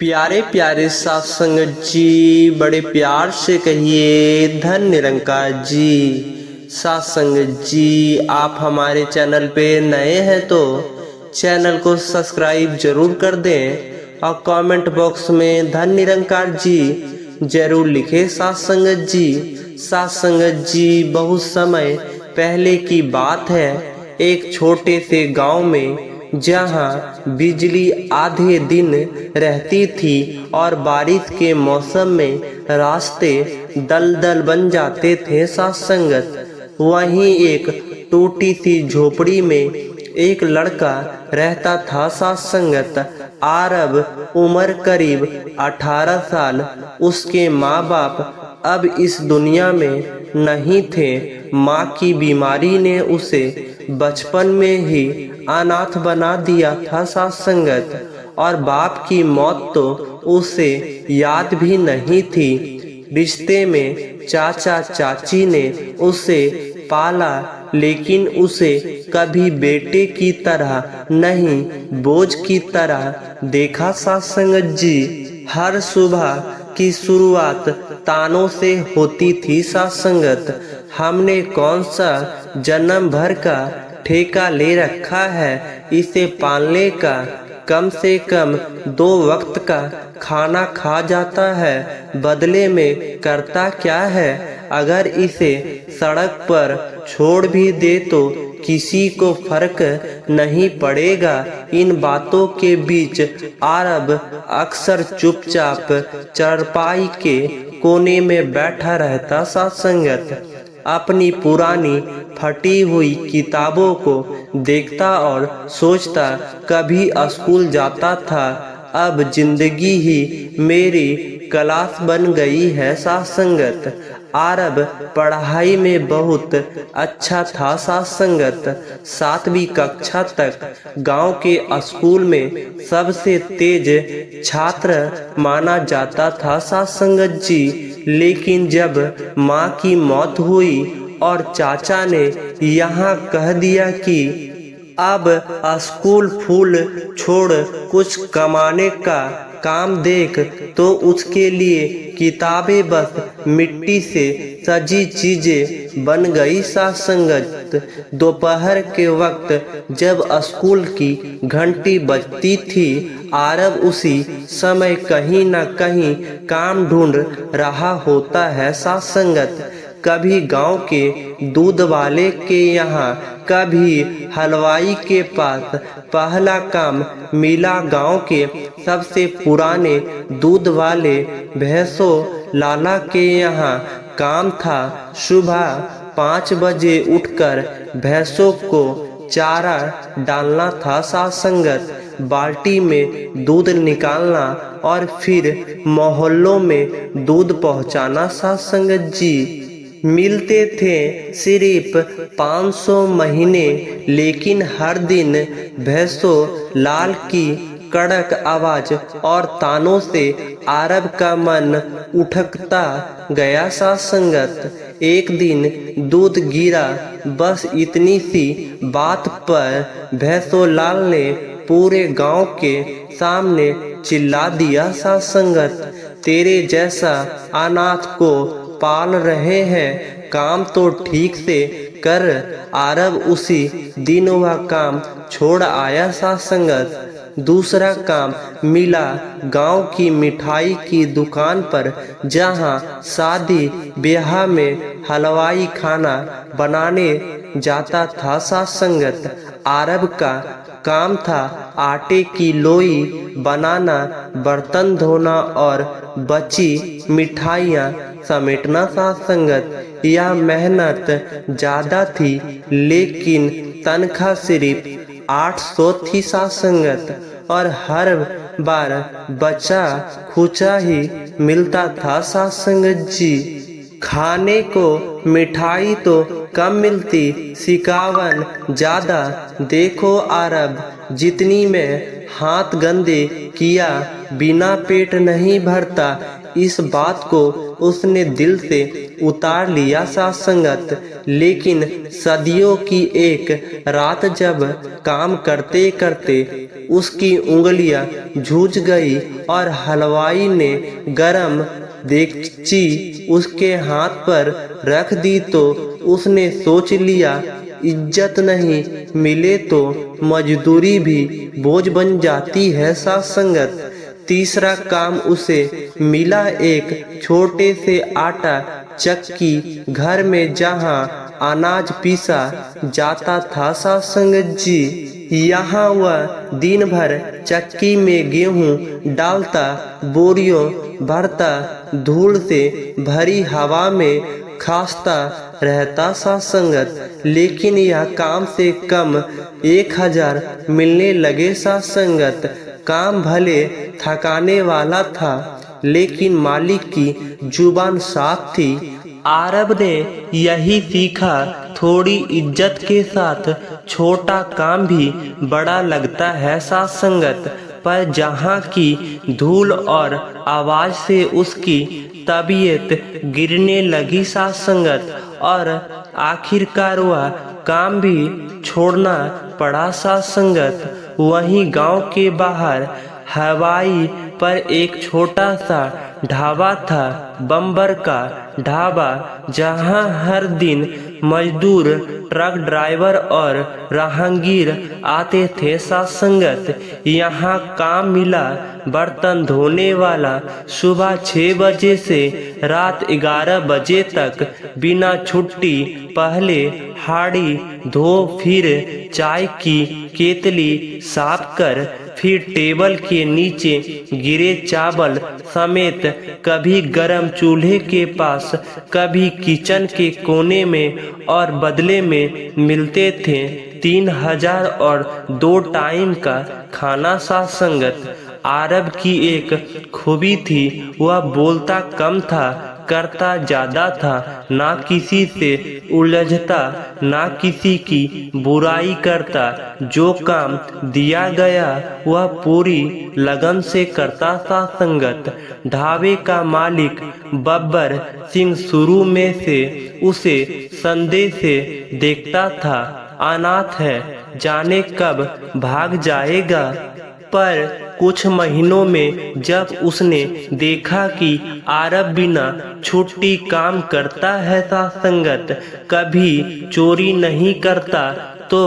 प्यारे प्यारे साथ संगत जी, बड़े प्यार से कहिए धन निरंकार जी। साथ संगत जी, आप हमारे चैनल पे नए हैं तो चैनल को सब्सक्राइब जरूर कर दें और कमेंट बॉक्स में धन निरंकार जी जरूर लिखें। साथ संगत जी, साथ संगत जी, बहुत समय पहले की बात है। एक छोटे से गांव में जहां बिजली आधे दिन रहती थी और बारिश के मौसम में रास्ते दलदल बन जाते थे। साथ संगत, वहीं एक टूटी सी झोपड़ी में एक लड़का रहता था। साथ संगत, आरब, उम्र करीब 18 साल। उसके माँ बाप अब इस दुनिया में नहीं थे। माँ की बीमारी ने उसे बचपन में ही अनाथ बना दिया था। साथ संगत, और बाप की मौत तो उसे याद भी नहीं थी। रिश्ते में चाचा चाची ने उसे पाला, लेकिन उसे कभी बेटे की तरह नहीं, बोझ की तरह देखा। साथ संगत जी, हर सुबह की शुरुआत तानों से होती थी। साथ संगत, हमने कौन सा जन्म भर का ठेका ले रखा है इसे पालने का। कम से कम 2 वक्त का खाना खा जाता है, बदले में करता क्या है। अगर इसे सड़क पर छोड़ भी दे तो किसी को फर्क नहीं पड़ेगा। इन बातों के बीच आरब अक्सर चुपचाप चारपाई के कोने में बैठा रहता। साथ संगत, अपनी पुरानी फटी हुई किताबों को देखता और सोचता, कभी स्कूल जाता था, अब जिंदगी ही मेरी क्लास बन गई है। साथ संगत, आरब पढ़ाई में बहुत अच्छा था। साथ संगत, 7वीं कक्षा तक गांव के स्कूल में सबसे तेज छात्र माना जाता था। साथ संगत जी, लेकिन जब माँ की मौत हुई और चाचा ने यहाँ कह दिया कि अब स्कूल फूल छोड़ कुछ कमाने का काम देख, तो उसके लिए किताबें बस मिट्टी से सजी चीजें बन गई। साथ संगत, दोपहर के वक्त जब स्कूल की घंटी बजती थी, आरब उसी समय कहीं न कहीं काम ढूंढ रहा होता है। साथ संगत, कभी गांव के दूध वाले के यहाँ, कभी हलवाई के पास। पहला काम मिला गांव के सबसे पुराने दूध वाले भैंसों लाला के यहाँ। काम था सुबह 5 बजे उठकर भैंसों को चारा डालना था। साथ संगत, बाल्टी में दूध निकालना और फिर मोहल्लों में दूध पहुंचाना। साथ संगत जी, मिलते थे सिर्फ 500 महीने, लेकिन हर दिन भैंसों लाल की कड़क आवाज और तानों से आरब का मन उठकता गया। साथ संगत, एक दिन दूध गिरा, बस इतनी सी बात पर भैंसों लाल ने पूरे गांव के सामने चिल्ला दिया। साथ संगत, तेरे जैसा अनाथ को पाल रहे हैं, काम तो ठीक से कर। आरब उसी दिन वह काम छोड़ आया। साथ संगत, दूसरा काम मिला गांव की मिठाई की दुकान पर, जहां शादी ब्याह में हलवाई खाना बनाने जाता था। साथ संगत, आरब का काम था आटे की लोई बनाना, बर्तन धोना और बची मिठाइयाँ समेटना। साथ संगत, यह मेहनत ज्यादा थी, लेकिन तनख्वाह सिर्फ 800 थी। साथ संगत, और हर बार बचा खुचा ही मिलता था। साथ संगत जी, खाने को मिठाई तो कम मिलती, सिकावन ज्यादा। देखो आरब, जितनी में हाथ गंदे किया बिना पेट नहीं भरता। इस बात को उसने दिल से उतार लिया साथ संगत। लेकिन सदियों की एक रात जब काम करते करते उसकी उंगलियां झूझ गई और हलवाई ने गरम देगची उसके हाथ पर रख दी तो उसने सोच लिया इज्जत नहीं मिले तो मजदूरी भी बोझ बन जाती है साथ संगत। तीसरा काम उसे मिला एक छोटे से आटा चक्की घर में जहां अनाज पीसा जाता था साथ संगत जी। यहाँ वह दिन भर चक्की में गेहूं डालता, बोरियों भरता, धूल से भरी हवा में खांसता रहता साथ संगत। लेकिन यह काम से कम 1000 मिलने लगे साथ संगत। काम भले थकाने वाला था लेकिन मालिक की जुबान साफ थी। आरब ने यही सीखा, थोड़ी इज्जत के साथ छोटा काम भी बड़ा लगता है साथ संगत। पर जहाँ की धूल और आवाज से उसकी तबीयत गिरने लगी साथ संगत और आखिरकार वह काम भी छोड़ना पड़ा साथ संगत। वहीं गांव के बाहर हवाई पर एक छोटा सा ढाबा था, बम्बर का ढाबा, जहां हर दिन मजदूर, ट्रक ड्राइवर और राहगीर आते थे साथ संगत। यहाँ काम मिला बर्तन धोने वाला, सुबह 6 बजे से रात 11 बजे तक बिना छुट्टी। पहले हाड़ी धो, फिर चाय की केतली साफ कर, फिर टेबल के नीचे गिरे चावल समेत कभी गरम चूल्हे के पास, कभी किचन के कोने में, और बदले में मिलते थे 3000 और 2 टाइम का खाना साथ संगत। आरब की एक खूबी थी, वह बोलता कम था, करता ज्यादा था। ना किसी से उलझता, ना किसी की बुराई करता। जो काम दिया गया वह पूरी लगन से करता था संगत। ढाबे का मालिक बब्बर सिंह शुरू में से उसे संदेह से देखता था, अनाथ है, जाने कब भाग जाएगा। पर कुछ महीनों में जब उसने देखा कि आरब बिना छुट्टी काम करता है साथ संगत, कभी चोरी नहीं करता, तो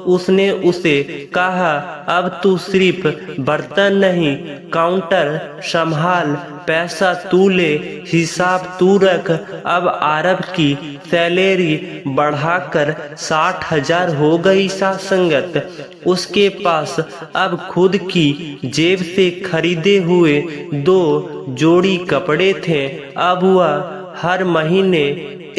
उसने उसे कहा, अब तू सिर्फ बर्तन नहीं, काउंटर संभाल, पैसा तू ले, हिसाब तू रख। अब आरब की सैलरी बढ़ाकर 60,000 हो गई साथ संगत। उसके पास अब खुद की जेब से खरीदे हुए 2 जोड़ी कपड़े थे। अब वह हर महीने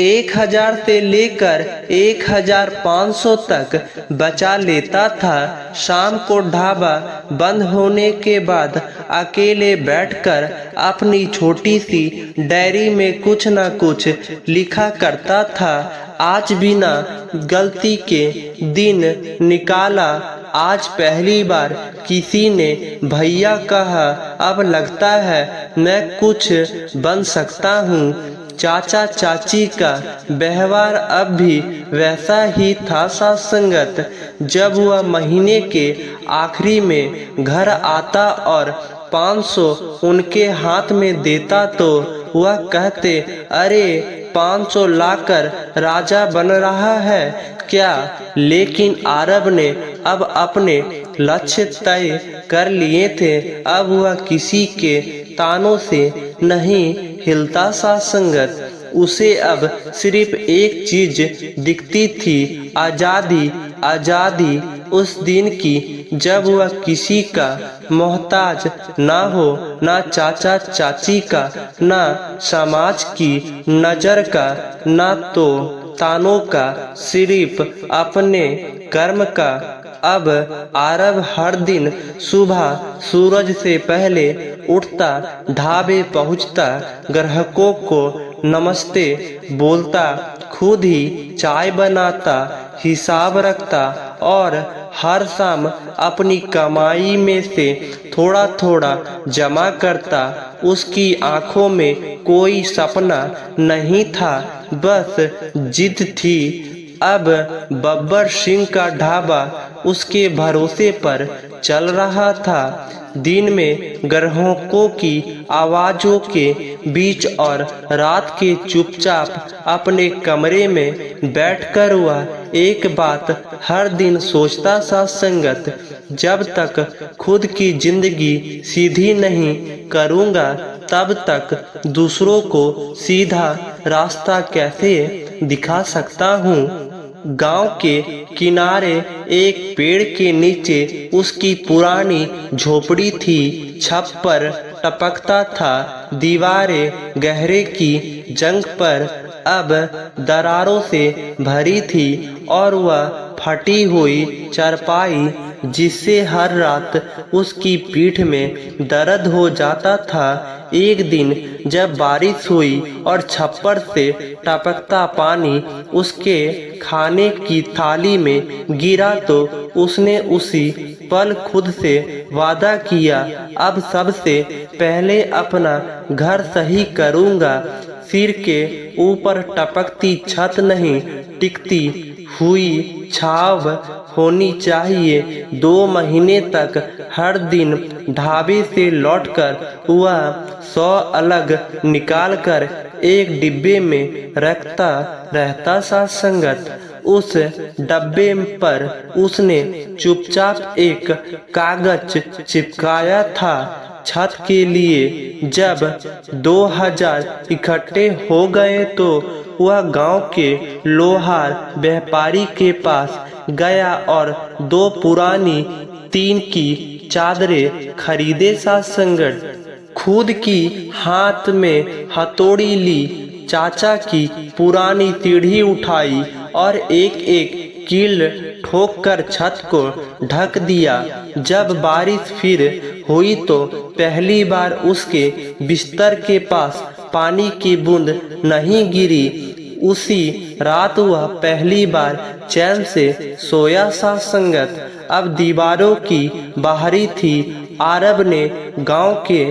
1000 से लेकर 1500 तक बचा लेता था। शाम को ढाबा बंद होने के बाद अकेले बैठकर अपनी छोटी सी डायरी में कुछ न कुछ लिखा करता था। आज बिना गलती के दिन निकाला, आज पहली बार किसी ने भैया कहा, अब लगता है मैं कुछ बन सकता हूँ। चाचा चाची का व्यवहार अब भी वैसा ही था साथ संगत। जब वह महीने के आखिरी में घर आता और 500 उनके हाथ में देता तो वह कहते, अरे 500 लाकर राजा बन रहा है क्या। लेकिन आरब ने अब अपने लक्ष्य तय कर लिए थे। अब वह किसी के तानों से नहीं हिलता साथ संगत। उसे अब सिर्फ एक चीज दिखती थी, आजादी। आजादी उस दिन की जब वह किसी का मोहताज ना हो, ना चाचा चाची का, ना समाज की नजर का, ना तो तानों का, सिर्फ अपने कर्म का। अब आरब हर दिन सुबह सूरज से पहले उठता, ढाबे पहुंचता, ग्राहकों को नमस्ते बोलता, खुद ही चाय बनाता, हिसाब रखता और हर शाम अपनी कमाई में से थोड़ा थोड़ा जमा करता। उसकी आंखों में कोई सपना नहीं था, बस जिद थी। अब बब्बर सिंह का ढाबा उसके भरोसे पर चल रहा था। दिन में ग्राहकों की आवाज़ों के बीच और रात के चुपचाप अपने कमरे में बैठकर वह एक बात हर दिन सोचता सा संगत, जब तक खुद की जिंदगी सीधी नहीं करूँगा तब तक दूसरों को सीधा रास्ता कैसे दिखा सकता हूँ। गांव के किनारे एक पेड़ के नीचे उसकी पुरानी झोपड़ी थी। छप्पर टपकता था, दीवारें गहरे की जंग पर अब दरारों से भरी थी और वह फटी हुई चारपाई जिससे हर रात उसकी पीठ में दर्द हो जाता था। एक दिन जब बारिश हुई और छप्पर से टपकता पानी उसके खाने की थाली में गिरा तो उसने उसी पल खुद से वादा किया, अब सबसे पहले अपना घर सही करूँगा। सिर के ऊपर टपकती छत नहीं, टिकती हुई छाव होनी चाहिए। 2 महीने तक हर दिन ढाबे से लौटकर वह 100 अलग निकालकर एक डिब्बे में रखता रहता सा संगत। उस डब्बे पर उसने चुपचाप एक कागज चिपकाया था छत के लिए। जब 2000 इकट्ठे हो गए तो वह गांव के लोहार व्यापारी के पास गया और 2 पुरानी टीन की चादरें खरीदे सा संगत। खुद की हाथ में हथौड़ी ली, चाचा की पुरानी सीढ़ी उठाई और एक एक कील ठोक कर छत को ढक दिया। जब बारिश फिर हुई तो पहली बार उसके बिस्तर के पास पानी की बूंद नहीं गिरी। उसी रात वह पहली बार चैन से सोया सा संगत। अब दीवारों की बाहरी थी। आरब ने गांव के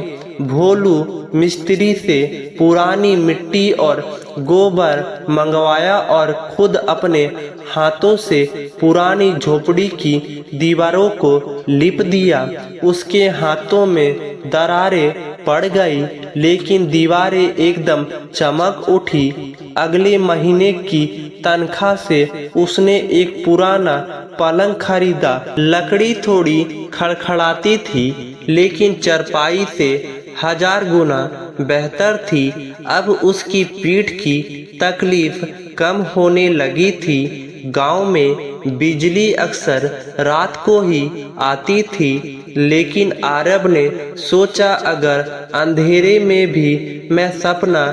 भोलू मिस्त्री से पुरानी मिट्टी और गोबर मंगवाया और खुद अपने हाथों से पुरानी झोपड़ी की दीवारों को लिप दिया। उसके हाथों में दरारें पड़ गई, लेकिन दीवारें एकदम चमक उठी। अगले महीने की तनख्वाह से उसने एक पुराना पलंग खरीदा। लकड़ी थोड़ी खड़खड़ाती थी, लेकिन चारपाई से 1000 गुना बेहतर थी। अब उसकी पीठ की तकलीफ कम होने लगी थी। गांव में बिजली अक्सर रात को ही आती थी, लेकिन आरब ने सोचा अगर अंधेरे में भी मैं सपना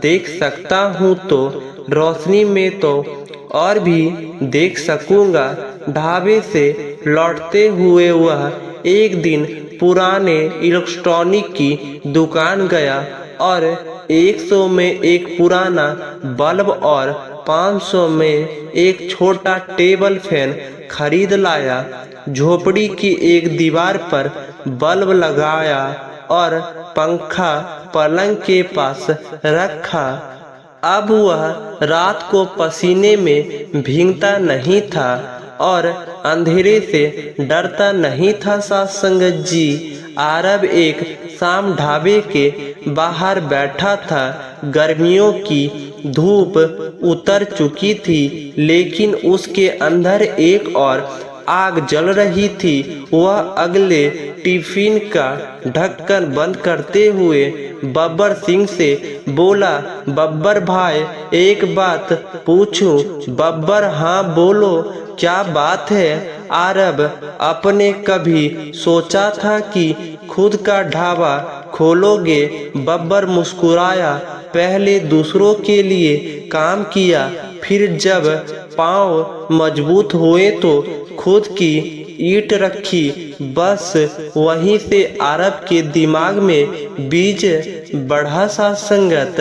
देख सकता हूँ तो रोशनी में तो और भी देख सकूँगा। ढाबे से लौटते हुए वह एक दिन पुराने इलेक्ट्रॉनिक की दुकान गया और 100 में एक पुराना बल्ब और 500 में एक छोटा टेबल फैन खरीद लाया। झोपड़ी की एक दीवार पर बल्ब लगाया और पंखा पलंग के पास रखा। अब वह रात को पसीने में भीगता नहीं था और अंधेरे से डरता नहीं था सा संगत जी। आरब एक शाम ढाबे के बाहर बैठा था। गर्मियों की धूप उतर चुकी थी, लेकिन उसके अंदर एक और आग जल रही थी। वह अगले टिफिन का ढक्कन बंद करते हुए बब्बर सिंह से बोला, बब्बर भाई एक बात पूछूं? बब्बर हाँ बोलो, क्या बात है? आरब, आपने कभी सोचा था कि खुद का ढाबा खोलोगे? बब्बर मुस्कुराया, पहले दूसरों के लिए काम किया, फिर जब पांव मजबूत हुए तो खुद की ईंट रखी। बस वहीं से आरब के दिमाग में बीज बढ़ा सा संगत।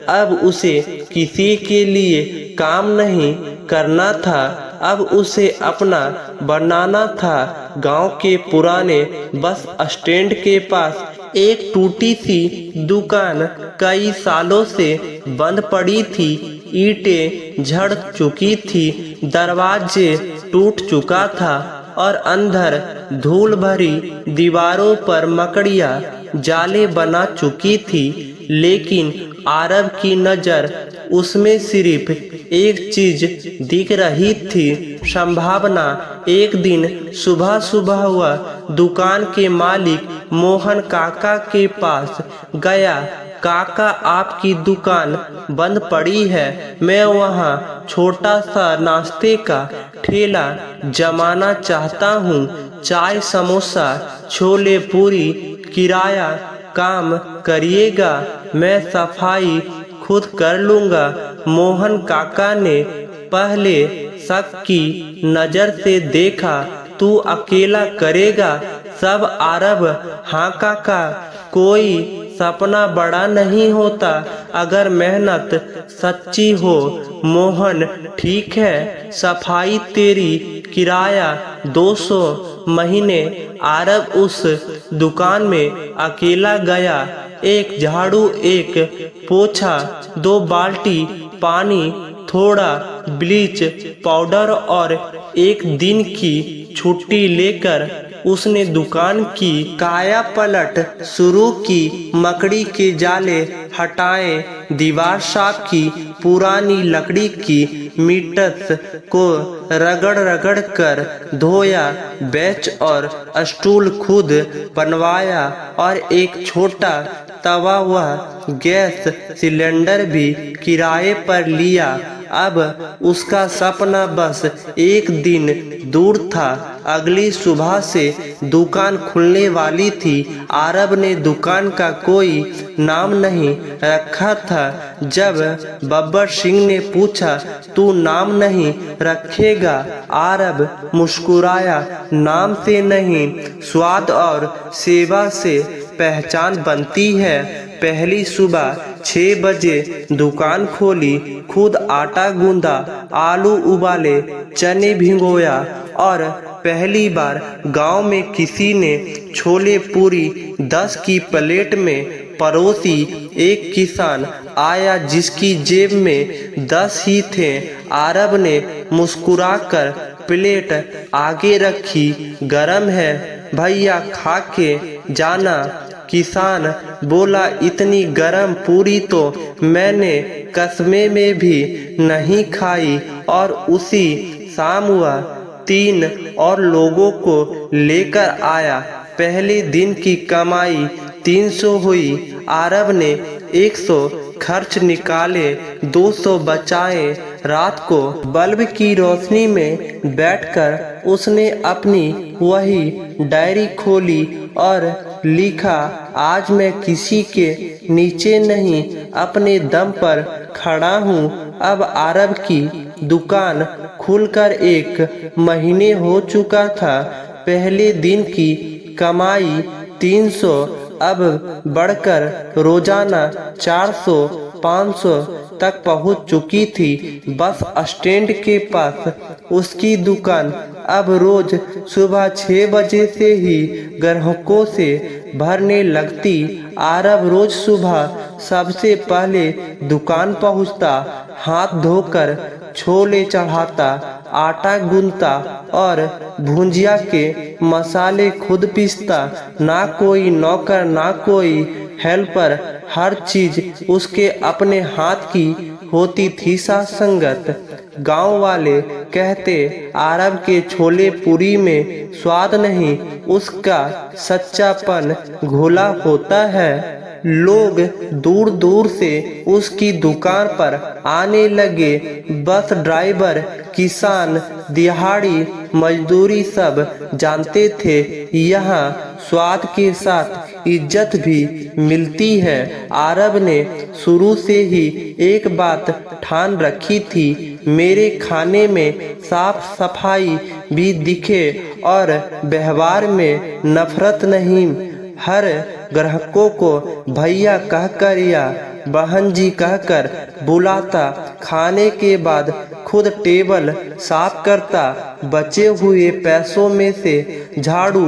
अब उसे किसी के लिए काम नहीं करना था, अब उसे अपना बनाना था। गांव के पुराने बस स्टैंड के पास एक टूटी सी दुकान कई सालों से बंद पड़ी थी। ईंटें झड़ चुकी थी, दरवाजे टूट चुका था और अंदर धूल भरी दीवारों पर मकड़ियाँ जाले बना चुकी थी। लेकिन आरब की नजर उसमें सिर्फ एक चीज दिख रही थी, संभावना। एक दिन सुबह सुबह वह दुकान के मालिक मोहन काका के पास गया। काका, आपकी दुकान बंद पड़ी है, मैं वहाँ छोटा सा नाश्ते का ठेला जमाना चाहता हूँ। चाय, समोसा, छोले पूरी, किराया काम करिएगा, मैं सफाई खुद कर लूँगा। मोहन काका ने पहले शक की नज़र से देखा, तू अकेला करेगा सब? आरब, हाँ काका, कोई सपना बड़ा नहीं होता अगर मेहनत सच्ची हो। मोहन, ठीक है, सफाई तेरी, किराया 200 महीने। आरब उस दुकान में अकेला गया। एक झाड़ू, एक पोछा, 2 बाल्टी पानी, थोड़ा ब्लीच पाउडर और एक दिन की छुट्टी लेकर उसने दुकान की काया पलट शुरू की। मकड़ी के जाले हटाए, दीवार साफ की, पुरानी लकड़ी की मीटस को रगड़ रगड़ कर धोया, बेंच और स्टूल खुद बनवाया और एक छोटा तवा व गैस सिलेंडर भी किराए पर लिया। अब उसका सपना बस एक दिन दूर था। अगली सुबह से दुकान खुलने वाली थी। आरब ने दुकान का कोई नाम नहीं रखा था। जब बब्बर सिंह ने पूछा, तू नाम नहीं रखेगा? आरब मुस्कुराया, नाम से नहीं, स्वाद और सेवा से पहचान बनती है। पहली सुबह 6 बजे दुकान खोली, खुद आटा गूंदा, आलू उबाले, चने भिगोया और पहली बार गांव में किसी ने छोले पूरी 10 की प्लेट में परोसी। एक किसान आया जिसकी जेब में 10 ही थे। आरब ने मुस्कुराकर प्लेट आगे रखी, गरम है भैया, खा के जाना। किसान बोला, इतनी गरम पूरी तो मैंने कस्मे में भी नहीं खाई। और उसी शाम वह 3 और लोगों को लेकर आया। पहले दिन की कमाई 300 हुई। आरब ने 100 खर्च निकाले, 200 बचाए। रात को बल्ब की रोशनी में बैठकर उसने अपनी वही डायरी खोली और लिखा, आज मैं किसी के नीचे नहीं, अपने दम पर खड़ा हूँ। अब आरब की दुकान खुलकर 1 महीने हो चुका था। पहले दिन की कमाई 300 अब बढ़कर रोजाना 400-500 तक पहुंच चुकी थी। बस स्टैंड के पास उसकी दुकान अब रोज सुबह 6 बजे से ही ग्राहकों से भरने लगती। आरब रोज सुबह सबसे पहले दुकान पहुंचता, हाथ धोकर छोले चढ़ाता, आटा गूंथता और भुंजिया के मसाले खुद पीसता। ना कोई नौकर, ना कोई हेल्पर, हर चीज उसके अपने हाथ की होती थी। संगत गांव वाले कहते, आरब के छोले पूरी में स्वाद नहीं, उसका सच्चापन घोला होता है। लोग दूर दूर से उसकी दुकान पर आने लगे। बस ड्राइवर, किसान, दिहाड़ी मजदूरी सब जानते थे, यहाँ स्वाद के साथ इज्जत भी मिलती है। आरब ने शुरू से ही एक बात ठान रखी थी, मेरे खाने में साफ सफाई भी दिखे और व्यवहार में नफरत नहीं। हर ग्राहकों को भैया कहकर या बहन जी कहकर बुलाता, खाने के बाद खुद टेबल साफ करता, बचे हुए पैसों में से झाड़ू,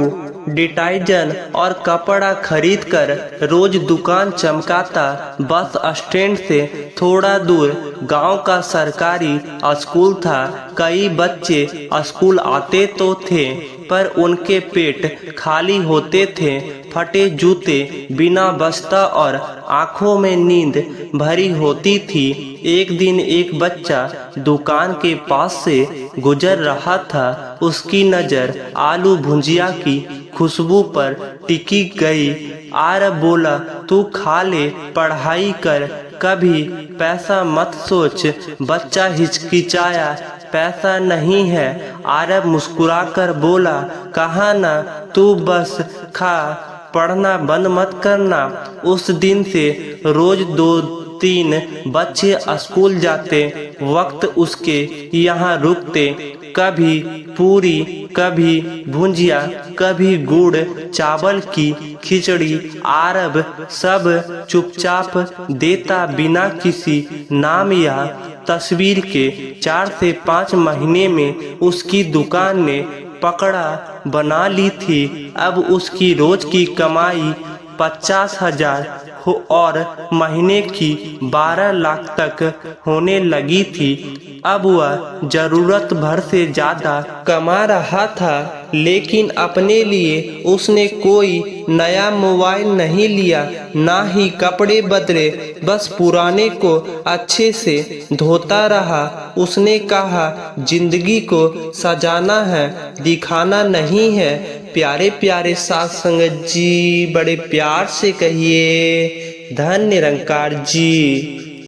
डिटर्जेंट और कपड़ा खरीद कर रोज दुकान चमकाता। बस स्टैंड से थोड़ा दूर गांव का सरकारी स्कूल था। कई बच्चे स्कूल आते तो थे पर उनके पेट खाली होते थे। फटे जूते, बिना बस्ता और आंखों में नींद भरी होती थी। एक दिन एक बच्चा दुकान के पास से गुजर रहा था। उसकी नज़र आलू भुजिया की खुशबू पर टिकी गई। आरब बोला, तू खा ले, पढ़ाई कर, कभी पैसा मत सोच। बच्चा हिचकिचाया, पैसा नहीं है। आरब मुस्कुराकर बोला, कहा ना, तू बस खा, पढ़ना बंद मत करना। उस दिन से रोज 2-3 बच्चे स्कूल जाते वक्त उसके यहाँ रुकते। कभी पूरी, कभी भुजिया, कभी गुड़ चावल की खिचड़ी। आरब सब चुपचाप देता बिना किसी नाम या तस्वीर के। 4 से 5 महीने में उसकी दुकान ने पकड़ा बना ली थी। अब उसकी रोज की कमाई 50,000 और महीने की 12 लाख तक होने लगी थी। अब वह जरूरत भर से ज्यादा कमा रहा था, लेकिन अपने लिए उसने कोई नया मोबाइल नहीं लिया, ना ही कपड़े बदले। बस पुराने को अच्छे से धोता रहा। उसने कहा, जिंदगी को सजाना है, दिखाना नहीं है। प्यारे प्यारे साथ संगत जी, बड़े प्यार से कहिए, धन्य निरंकार जी।